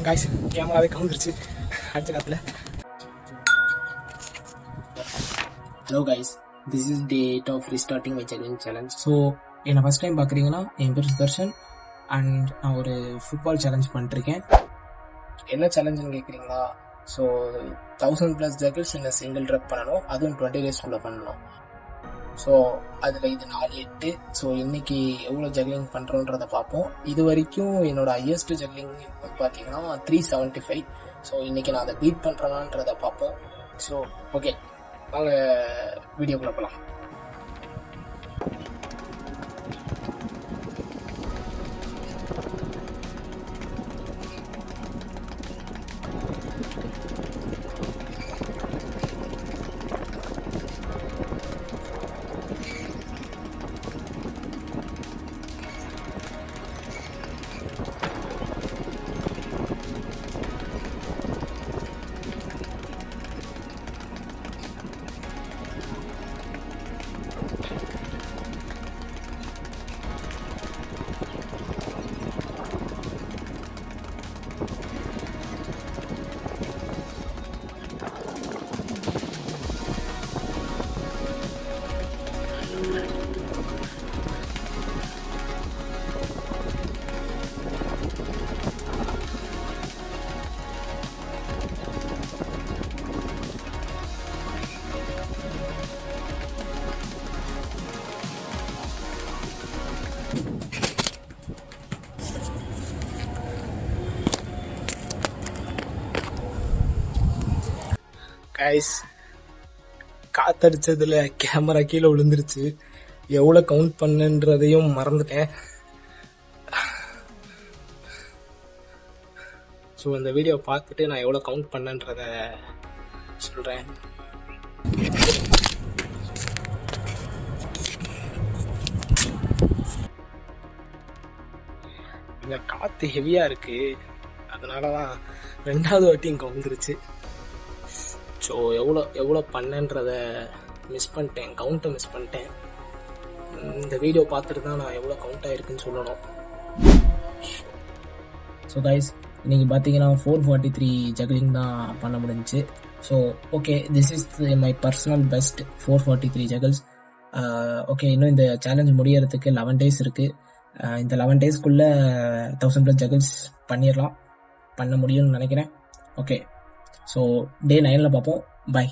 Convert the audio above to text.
Guys கேமராவே கவுந்துருச்சு அடிச்ச காத்துல. Hello guys, this is date of restarting my challenge. So என்னை ஃபஸ்ட் டைம் பார்க்குறீங்கன்னா என் பேர் சுதர்ஷன் அண்ட் நான் ஒரு ஃபுட்பால் சேலஞ்ச் பண்ணிருக்கேன். என்ன சேலஞ்சுன்னு கேட்குறீங்களா? ஸோ 1000+ ஜக்கிள்ஸ் இந்த சிங்கிள் ட்ரெப் பண்ணணும், அதுவும் 20 டேஸ்க்குள்ளே பண்ணணும். ஸோ அதில் இது 4-8. ஸோ இன்னைக்கு எவ்வளோ ஜக்லிங் பண்ணுறோன்றதை பார்ப்போம். இது வரைக்கும் என்னோட ஹையஸ்ட் ஜக்லிங் பார்த்தீங்கன்னா 375. ஸோ இன்னைக்கு நான் அதை பீட் பண்ணுறேனான்றதை பார்ப்போம். ஸோ ஓகே, வாங்க வீடியோக்குள்ளே போகலாம். கைஸ், காத்தடிச்சதுல கேமரா கீழே விழுந்துருச்சு. எவ்வளோ கவுண்ட் பண்ணுன்றதையும் மறந்துட்டேன். ஸோ இந்த வீடியோ பார்த்துட்டு நான் எவ்வளோ கவுண்ட் பண்ணன்றத சொல்கிறேன். இந்த காற்று ஹெவியாக இருக்குது, அதனால தான் 2வது வாட்டியும் கவுந்துருச்சு. ஸோ எவ்வளோ பண்ணன்றதை மிஸ் பண்ணிட்டேன், கவுண்ட்டை மிஸ் பண்ணிட்டேன். இந்த வீடியோ பார்த்துட்டு தான் நான் எவ்வளோ கவுண்ட் ஆகிருக்குன்னு சொல்லணும். ஸோ கைஸ், இன்றைக்கி பார்த்தீங்கன்னா 443 ஜக்லிங் தான் பண்ண முடிஞ்சிச்சு. So okay, this is my personal best 443 juggles. Okay, இன்னும் இந்த சேலஞ்ச் முடியறதுக்கு 11 டேஸ் இருக்குது. இந்த 11 டேஸ்க்குள்ளே 1000+ ஜகிள்ஸ் பண்ண முடியும்னு நினைக்கிறேன். ஓகே, ஸோ டே 9ல் பார்ப்போம். பை.